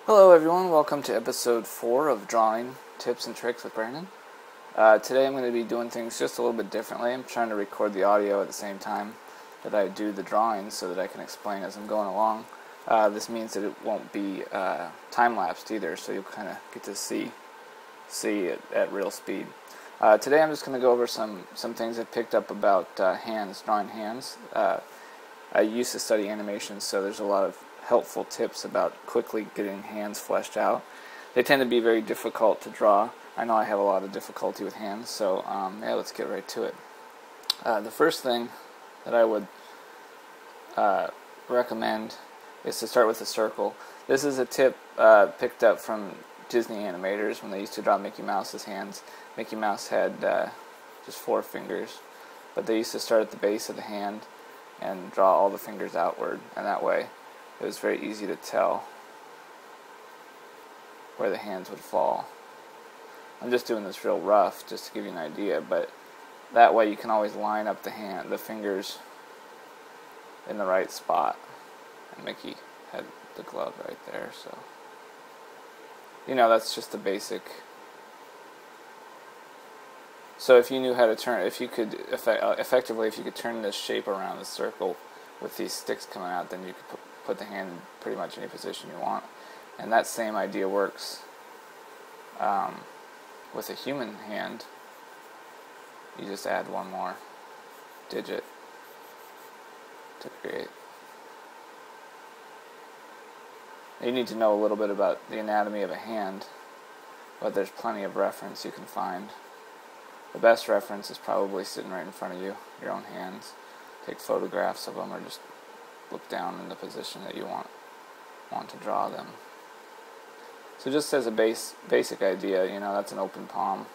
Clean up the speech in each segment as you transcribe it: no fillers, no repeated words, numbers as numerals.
Hello everyone, welcome to episode 4 of Drawing Tips and Tricks with Brandon. Today I'm going to be doing things just a little bit differently. I'm trying to record the audio at the same time that I do the drawings so that I can explain as I'm going along. This means that it won't be time-lapsed either, so you'll kind of get to see it at real speed. Today I'm just going to go over some things I picked up about drawing hands. I used to study animation, so there's a lot of helpful tips about quickly getting hands fleshed out. They tend to be very difficult to draw. I know I have a lot of difficulty with hands, so let's get right to it. The first thing that I would recommend is to start with a circle. This is a tip picked up from Disney animators when they used to draw Mickey Mouse's hands. Mickey Mouse had just 4 fingers, but they used to start at the base of the hand and draw all the fingers outward, and that way it was very easy to tell where the hands would fall. I'm just doing this real rough just to give you an idea, but that way you can always line up the fingers in the right spot. And Mickey had the glove right there, so that's just the basic. So if you knew how to turn, if you could effectively, if you could turn this shape around the circle with these sticks coming out, then you could put the hand in pretty much any position you want. And that same idea works with a human hand. You just add one more digit to create. You need to know a little bit about the anatomy of a hand, but there's plenty of reference you can find. The best reference is probably sitting right in front of you, your own hands. Take photographs of them, or just look down in the position that you want to draw them. So just as a basic idea, that's an open palm.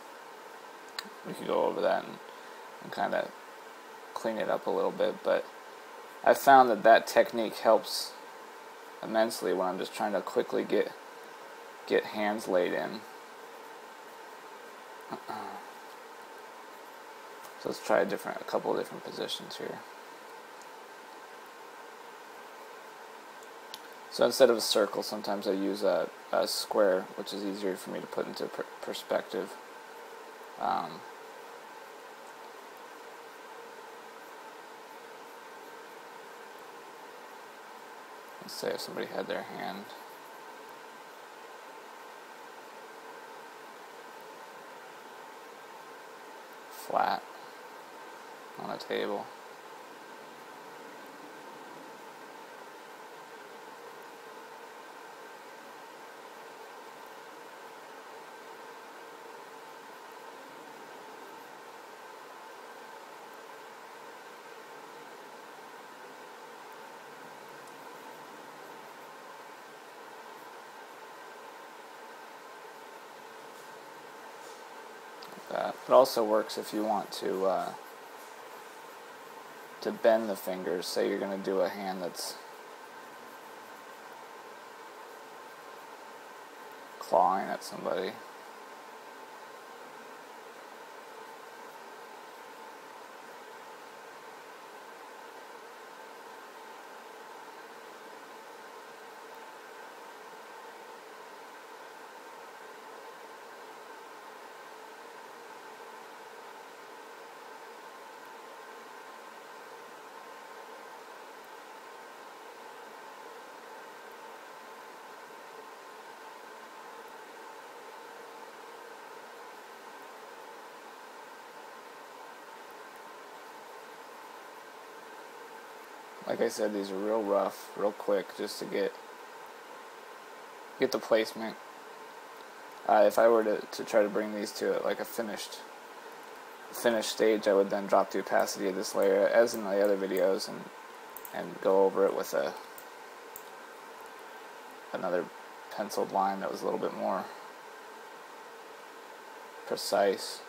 We could go over that and kind of clean it up a little bit, but I found that technique helps immensely when I'm just trying to quickly get hands laid in. So let's try a couple of different positions here. So instead of a circle, sometimes I use a square, which is easier for me to put into perspective. Let's say if somebody had their hand flat on a table. It also works if you want to bend the fingers. Say you're going to do a hand that's clawing at somebody. Like I said, these are real rough, real quick, just to get the placement. If I were to try to bring these to like a finished stage, I would then drop the opacity of this layer, as in the other videos, and go over it with another penciled line that was a little bit more precise.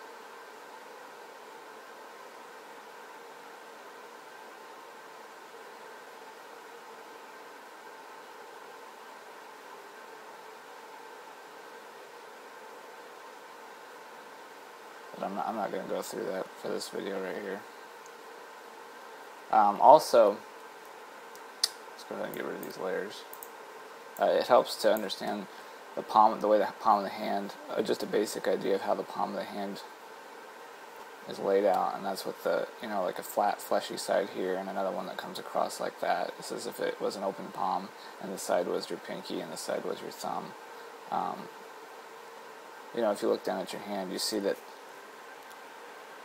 But I'm not going to go through that for this video right here. Also, let's go ahead and get rid of these layers. It helps to understand the way the palm of the hand, just a basic idea of how the palm of the hand is laid out, and that's with the, like a flat, fleshy side here, and another one that comes across like that. It's as if it was an open palm, and the side was your pinky, and the side was your thumb. If you look down at your hand, you see that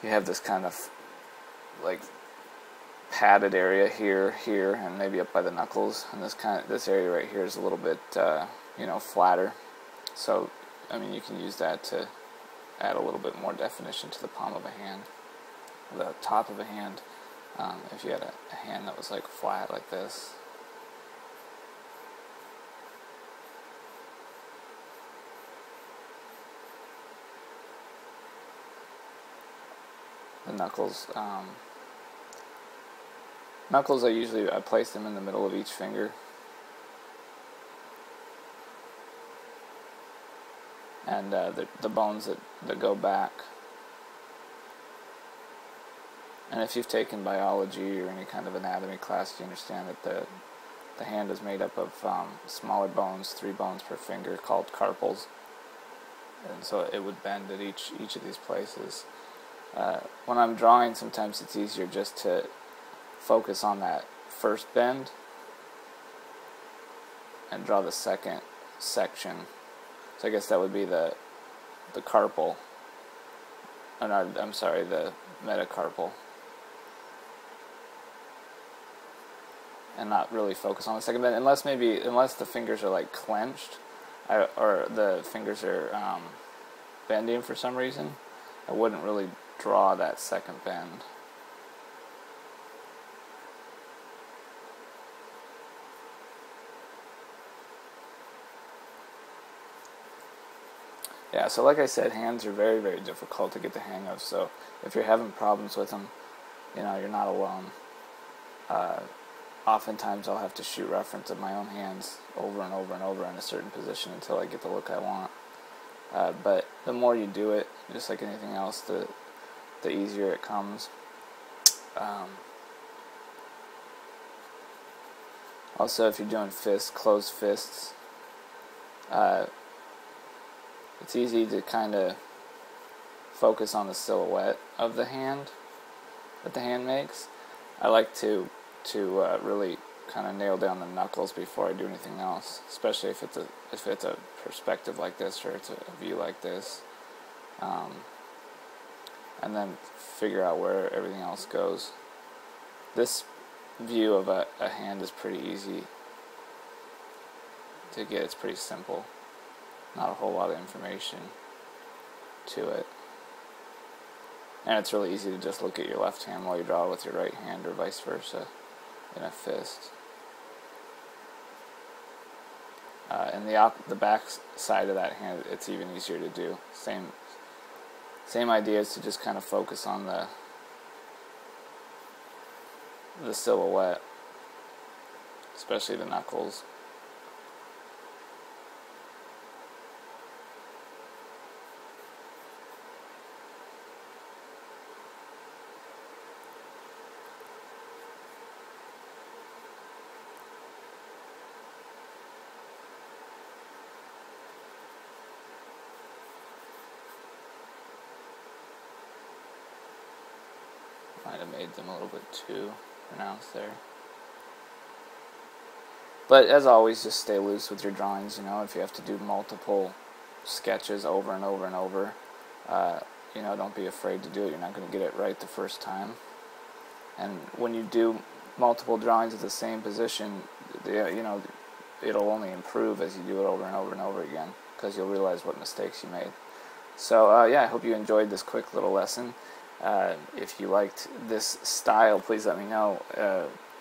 you have this kind of, like, padded area here, and maybe up by the knuckles, and this area right here is a little bit, flatter. So, you can use that to add a little bit more definition to the palm of a hand, the top of a hand. If you had a hand that was like flat like this. The knuckles. Knuckles, I place them in the middle of each finger. And the bones that go back. And if you've taken biology or any kind of anatomy class, you understand that the hand is made up of smaller bones, 3 bones per finger, called carpals. And so it would bend at each of these places. When I'm drawing, sometimes it's easier just to focus on that first bend and draw the second section. So I guess that would be the carpal. Oh, no, I'm sorry, the metacarpal. And not really focus on the second bend, unless the fingers are like clenched, or the fingers are bending for some reason. I wouldn't really draw that second bend. Yeah, so like I said, hands are very, very difficult to get the hang of, so if you're having problems with them, you're not alone. Oftentimes I'll have to shoot reference of my own hands over and over and over in a certain position until I get the look I want. But the more you do it, just like anything else, the easier it comes. Also, if you're doing closed fists, it's easy to kind of focus on the silhouette of the hand that the hand makes. I like to really kind of nail down the knuckles before I do anything else, especially if it's a perspective like this or it's a view like this, and then figure out where everything else goes. This view of a hand is pretty easy to get. It's pretty simple. Not a whole lot of information to it. And it's really easy to just look at your left hand while you draw with your right hand, or vice versa in a fist. And the back side of that hand, it's even easier to do. Same idea is to just kind of focus on the silhouette, especially the knuckles. Might have made them a little bit too pronounced there. But as always, just stay loose with your drawings. If you have to do multiple sketches over and over and over, don't be afraid to do it. You're not going to get it right the first time. And when you do multiple drawings at the same position, it'll only improve as you do it over and over and over again, because you'll realize what mistakes you made. So, I hope you enjoyed this quick little lesson. If you liked this style, please let me know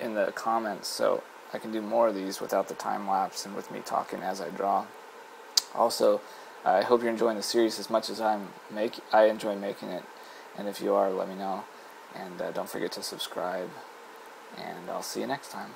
in the comments so I can do more of these without the time lapse and with me talking as I draw. Also, I hope you're enjoying the series as much as I enjoy making it, and if you are, let me know. And don't forget to subscribe, and I'll see you next time.